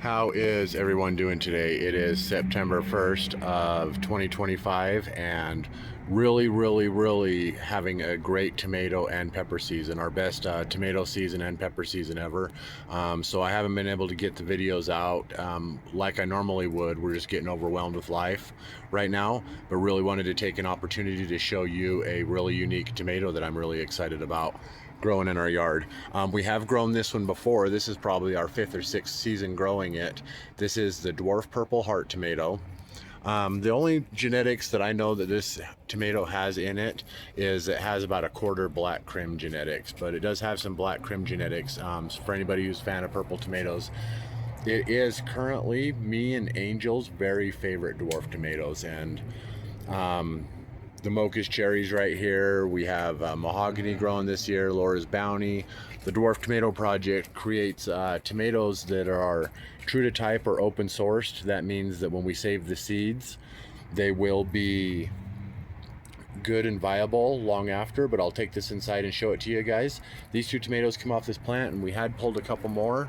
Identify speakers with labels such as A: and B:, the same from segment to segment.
A: How is everyone doing today? It is September 1st of 2025 and really having a great tomato and pepper season, our best tomato season and pepper season ever. So I haven't been able to get the videos out like I normally would. We're just getting overwhelmed with life right now, but really wanted to take an opportunity to show you a really unique tomato that I'm really excited about growing in our yard. We have grown this one before. This is probably our 5th or 6th season growing it. This is the Dwarf Purple Heart tomato. The only genetics that I know that this tomato has in it is it has about a quarter black crim genetics, but it does have some black crim genetics. So for anybody who's a fan of purple tomatoes, it is currently me and Angel's very favorite dwarf tomatoes. And the Mocha's cherries right here. We have mahogany growing this year, Laura's Bounty. The Dwarf Tomato Project creates tomatoes that are true to type or open sourced. That means that when we save the seeds, they will be good and viable long after, but I'll take this inside and show it to you guys. These two tomatoes come off this plant, and we had pulled a couple more.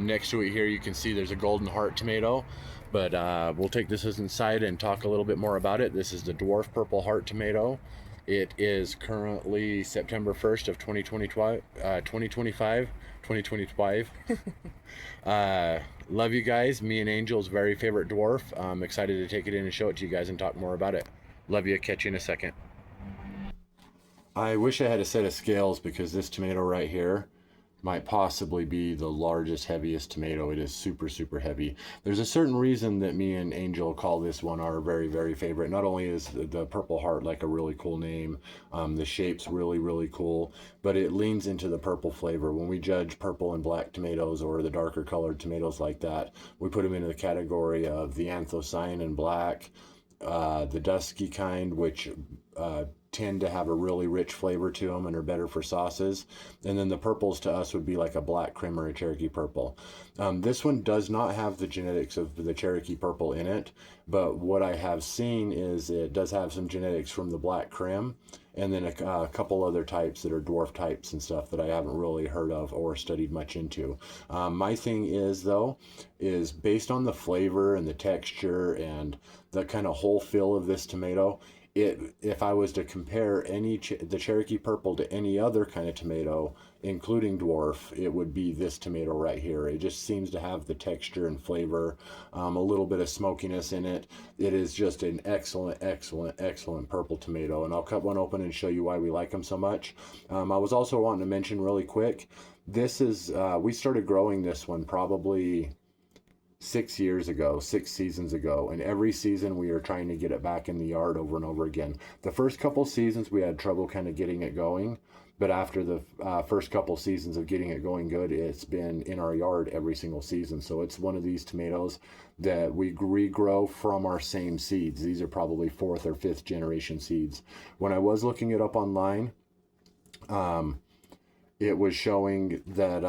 A: Next to it here you can see there's a golden heart tomato, but we'll take this inside and talk a little bit more about it. This is the Dwarf Purple Heart tomato. It is currently September 1st of 2025. Love you guys. Me and Angel's very favorite dwarf. I'm excited to take it in and show it to you guys and talk more about it. Love you. Catch you in a second. I wish I had a set of scales because this tomato right here might possibly be the largest, heaviest tomato. It is super heavy. There's a certain reason that me and Angel call this one our very favorite. Not only is the Purple Heart like a really cool name, the shape's really cool, but it leans into the purple flavor. When we judge purple and black tomatoes or the darker colored tomatoes like that, we put them into the category of the anthocyanin black, the dusky kind, which tend to have a really rich flavor to them and are better for sauces. And then the purples to us would be like a black crim or a Cherokee purple. This one does not have the genetics of the Cherokee purple in it, but what I have seen is it does have some genetics from the black crim, and then a couple other types that are dwarf types and stuff that I haven't really heard of or studied much into. My thing is though, is based on the flavor and the texture and the kind of whole feel of this tomato, if I was to compare the Cherokee purple to any other kind of tomato, including dwarf, it would be this tomato right here. It just seems to have the texture and flavor, a little bit of smokiness in it. It is just an excellent purple tomato, and I'll cut one open and show you why we like them so much. I was also wanting to mention really quick, this is we started growing this one probably 6 years ago, 6 seasons ago, and every season we are trying to get it back in the yard over and over again. The first couple seasons we had trouble kind of getting it going, but after the first couple seasons of getting it going good, it's been in our yard every single season. So it's one of these tomatoes that we regrow from our same seeds. These are probably 4th or 5th generation seeds. When I was looking it up online, it was showing that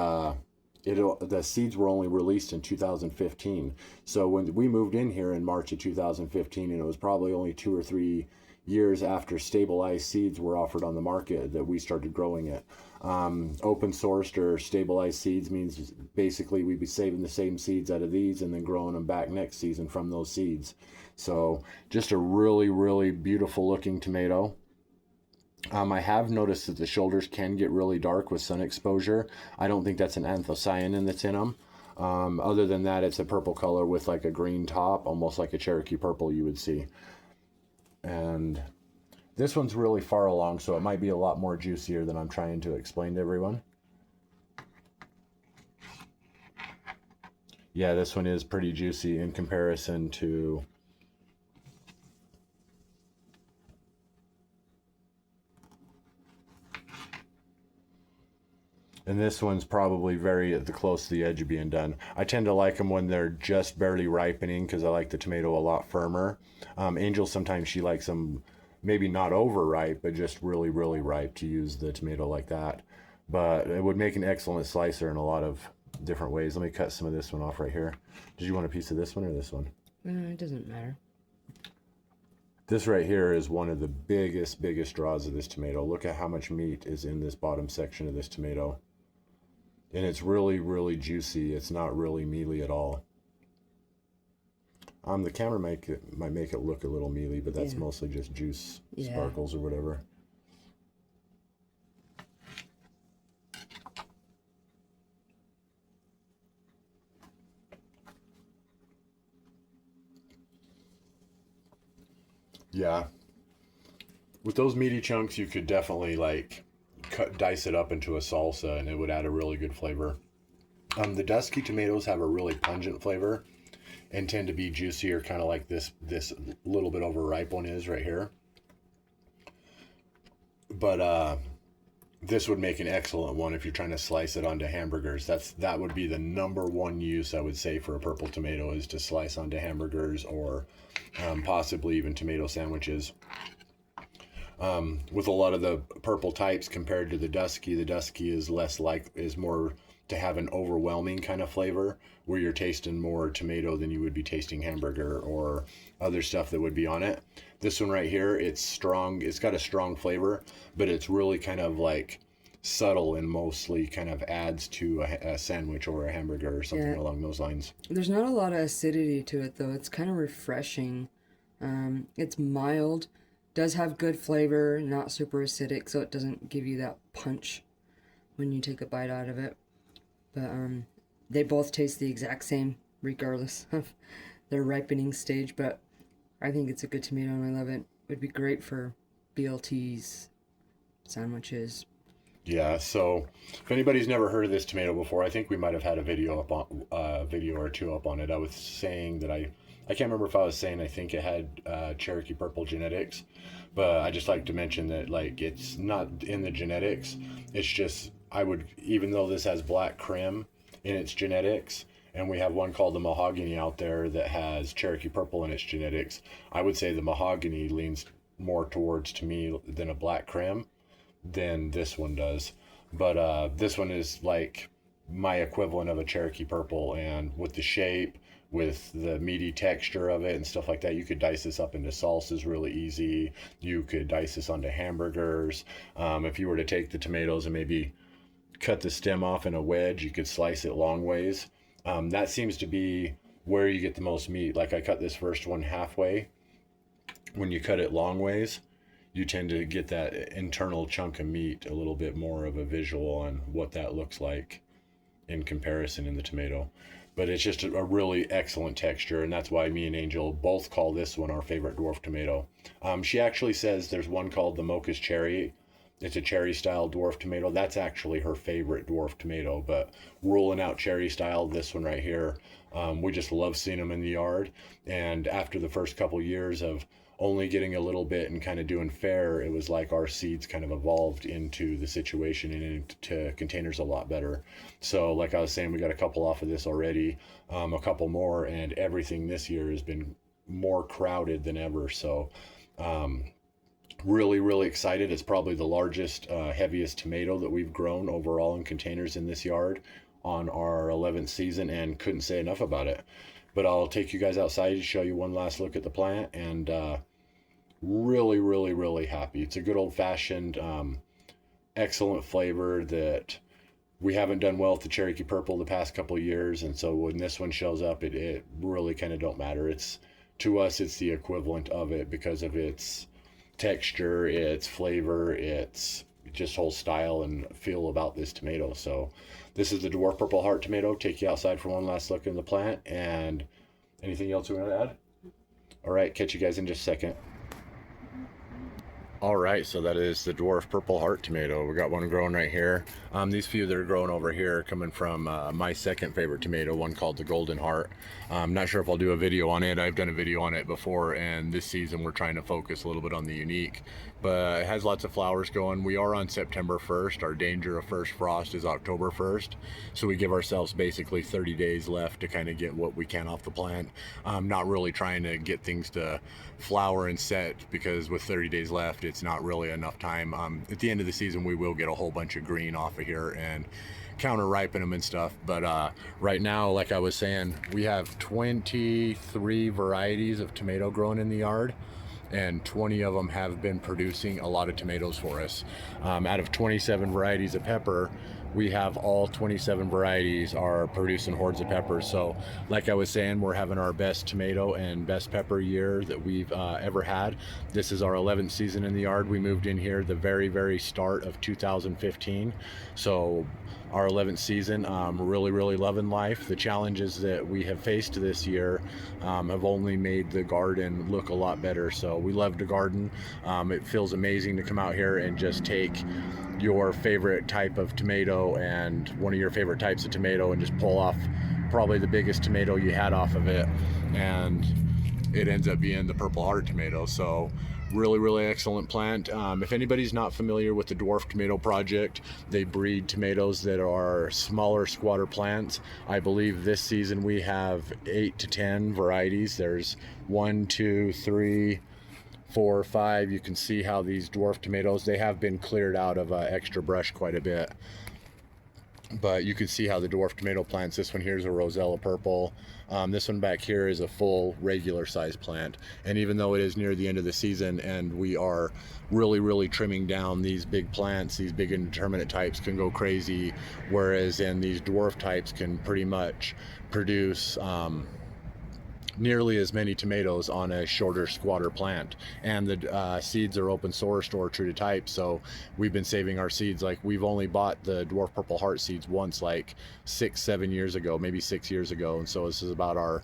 A: the seeds were only released in 2015. So when we moved in here in March of 2015, and it was probably only 2 or 3 years after stabilized seeds were offered on the market that we started growing it. Open sourced or stabilized seeds means basically we'd be saving the same seeds out of these and then growing them back next season from those seeds. So just a really beautiful looking tomato. I have noticed that the shoulders can get really dark with sun exposure. I don't think that's an anthocyanin that's in them. Other than that, it's a purple color with like a green top, almost like a Cherokee purple you would see. And this one's really far along, so it might be a lot more juicier than I'm trying to explain to everyone. Yeah, this one is pretty juicy in comparison to and this one's probably very at the close to the edge of being done. I tend to like them when they're just barely ripening because I like the tomato a lot firmer. Angel, sometimes she likes them maybe not overripe, but just really ripe to use the tomato like that. But it would make an excellent slicer in a lot of different ways. Let me cut some of this one off right here. Did you want a piece of this one or this one?
B: It doesn't matter.
A: This right here is one of the biggest draws of this tomato. Look at how much meat is in this bottom section of this tomato. And it's really, really juicy. It's not really mealy at all. The camera might make it look a little mealy, but that's mostly just juice sparkles or whatever. Yeah. With those meaty chunks, you could definitely like dice it up into a salsa, and it would add a really good flavor. The dusky tomatoes have a really pungent flavor and tend to be juicier, kind of like this little bit overripe one is right here. But this would make an excellent one if you're trying to slice it onto hamburgers. That would be the #1 use, I would say, for a purple tomato, is to slice onto hamburgers or possibly even tomato sandwiches. With a lot of the purple types compared to the dusky is is more to have an overwhelming kind of flavor, where you're tasting more tomato than you would be tasting hamburger or other stuff that would be on it. This one right here, it's strong. It's got a strong flavor, but it's really kind of like subtle and mostly kind of adds to a sandwich or a hamburger or something along those lines.
B: There's not a lot of acidity to it, though. It's kind of refreshing. It's mild, does have good flavor, not super acidic, so it doesn't give you that punch when you take a bite out of it. But they both taste the exact same, regardless of their ripening stage. But I think it's a good tomato, and I love it. It would be great for BLTs, sandwiches.
A: Yeah, so if anybody's never heard of this tomato before, I think we might have had a video or two up on it. I was saying that I can't remember if I was saying I think it had Cherokee Purple genetics, but I just like to mention that like it's not in the genetics. It's just even though this has black creme in its genetics, and we have one called the Mahogany out there that has Cherokee Purple in its genetics, I would say the Mahogany leans more towards, to me, than a black creme than this one does. But this one is like my equivalent of a Cherokee Purple, and with the shape, with the meaty texture of it and stuff like that, you could dice this up into salsas really easy. You could dice this onto hamburgers. If you were to take the tomatoes and maybe cut the stem off in a wedge, you could slice it long ways. That seems to be where you get the most meat. Like I cut this first one halfway. When you cut it long ways, you tend to get that internal chunk of meat, a little bit more of a visual on what that looks like in comparison in the tomato. But it's just a really excellent texture, and that's why me and Angel both call this one our favorite dwarf tomato. She actually says there's one called the Mocha's Cherry. It's a cherry style dwarf tomato. That's actually her favorite dwarf tomato, but ruling out cherry style, this one right here, we just love seeing them in the yard. And after the first couple years of only getting a little bit and kind of doing fair, it was like our seeds kind of evolved into the situation and into containers a lot better. So like I was saying, we got a couple off of this already, a couple more, and everything this year has been more crowded than ever. So really, really excited. It's probably the largest, heaviest tomato that we've grown overall in containers in this yard on our 11th season, and couldn't say enough about it. But I'll take you guys outside to show you one last look at the plant, and really, really, really happy. It's a good old-fashioned, excellent flavor that we haven't done well with the Cherokee Purple the past couple of years, and so when this one shows up, it really kind of don't matter. It's, to us, it's the equivalent of it because of its texture, its flavor, its just whole style and feel about this tomato. So this is the Dwarf Purple Heart tomato. Take you outside for one last look in the plant. And anything else we want to add? All right, catch you guys in just a second. All right, so that is the Dwarf Purple Heart tomato. We got one growing right here. These few that are growing over here are coming from my second favorite tomato, one called the Golden Heart. I'm not sure if I'll do a video on it. I've done a video on it before, and this season we're trying to focus a little bit on the unique. But it has lots of flowers going. We are on September 1st. Our danger of first frost is October 1st. So we give ourselves basically 30 days left to kind of get what we can off the plant. Not really trying to get things to flower and set, because with 30 days left, it's not really enough time. At the end of the season, we will get a whole bunch of green off of here and counter ripen them and stuff. But right now, like I was saying, we have 23 varieties of tomato growing in the yard, and 20 of them have been producing a lot of tomatoes for us. Out of 27 varieties of pepper, we have all 27 varieties are producing hordes of peppers. So like I was saying, we're having our best tomato and best pepper year that we've ever had. This is our 11th season in the yard. We moved in here the very start of 2015. So our 11th season, really loving life. The challenges that we have faced this year have only made the garden look a lot better. So we love to garden. It feels amazing to come out here and just take your favorite type of tomato and one of your favorite types of tomato and just pull off probably the biggest tomato you had off of it, and it ends up being the Purple Heart tomato. So really excellent plant. If anybody's not familiar with the Dwarf Tomato Project, they breed tomatoes that are smaller squatter plants. I believe this season we have 8 to 10 varieties. There's 1, 2, 3, 4, 5. You can see how these dwarf tomatoes, they have been cleared out of extra brush quite a bit, but you can see how the dwarf tomato plants, this one here is a Rosella purple. This one back here is a full regular size plant, and even though it is near the end of the season and we are really trimming down, these big plants, these big indeterminate types can go crazy, whereas in these dwarf types can pretty much produce nearly as many tomatoes on a shorter squatter plant. And the seeds are open sourced or true to type, so we've been saving our seeds. Like, we've only bought the Dwarf Purple Heart seeds once, like 6-7 years ago, maybe 6 years ago, and so this is about our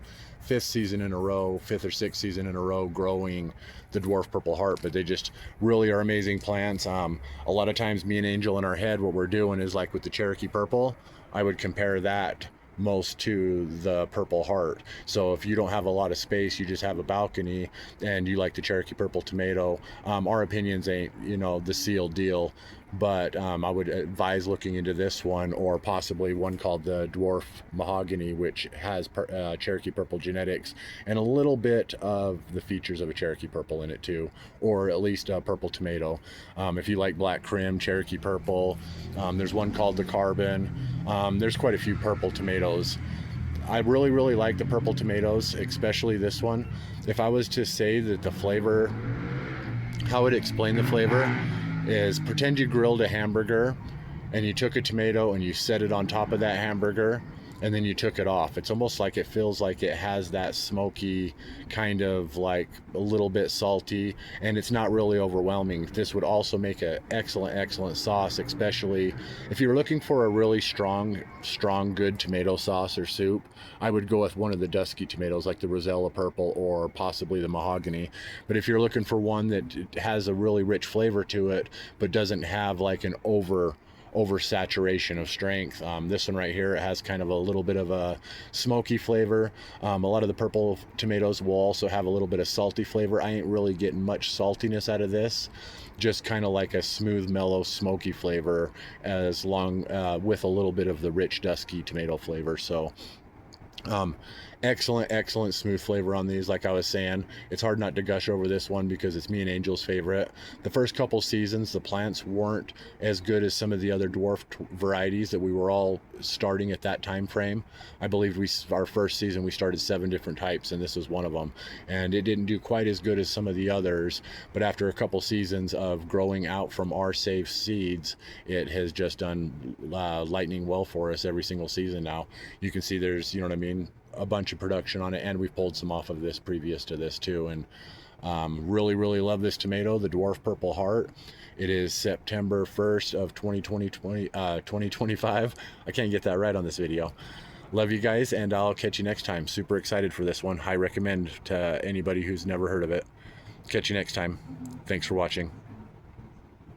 A: 5th season in a row, 5th or 6th season in a row growing the Dwarf Purple Heart. But they just really are amazing plants. A lot of times me and Angel in our head, what we're doing is like with the Cherokee Purple, I would compare that most to the Purple Heart. So if you don't have a lot of space, you just have a balcony, and you like the Cherokee Purple tomato, our opinions ain't, you know, the sealed deal, but I would advise looking into this one, or possibly one called the Dwarf Mahogany, which has Cherokee Purple genetics and a little bit of the features of a Cherokee Purple in it too, or at least a purple tomato. If you like black crim, Cherokee Purple, there's one called the Carbon. There's quite a few purple tomatoes. I really like the purple tomatoes, especially this one. If I was to say that the flavor, how I would explain the flavor is, pretend you grilled a hamburger and you took a tomato and you set it on top of that hamburger and then you took it off. It's almost like it feels like it has that smoky, kind of like a little bit salty, and it's not really overwhelming. This would also make an excellent sauce, especially if you're looking for a really strong good tomato sauce or soup. I would go with one of the dusky tomatoes like the Rosella Purple or possibly the Mahogany. But if you're looking for one that has a really rich flavor to it but doesn't have like an oversaturation of strength, this one right here, it has kind of a little bit of a smoky flavor. A lot of the purple tomatoes will also have a little bit of salty flavor. I ain't really getting much saltiness out of this, just kind of like a smooth, mellow, smoky flavor, as long with a little bit of the rich dusky tomato flavor. So excellent smooth flavor on these. Like I was saying, it's hard not to gush over this one because it's me and Angel's favorite. The first couple seasons, the plants weren't as good as some of the other dwarf varieties that we were all starting at that time frame. I believe our first season we started 7 different types, and this was one of them, and it didn't do quite as good as some of the others. But after a couple seasons of growing out from our safe seeds, it has just done lightning well for us every single season now. You can see there's, you know what I mean, a bunch of production on it, and we've pulled some off of this previous to this too. And really love this tomato, the Dwarf Purple Heart. It is September 1st of 2025. I can't get that right on this video. Love you guys, and I'll catch you next time. Super excited for this one. High recommend to anybody who's never heard of it. Catch you next time. Thanks for watching.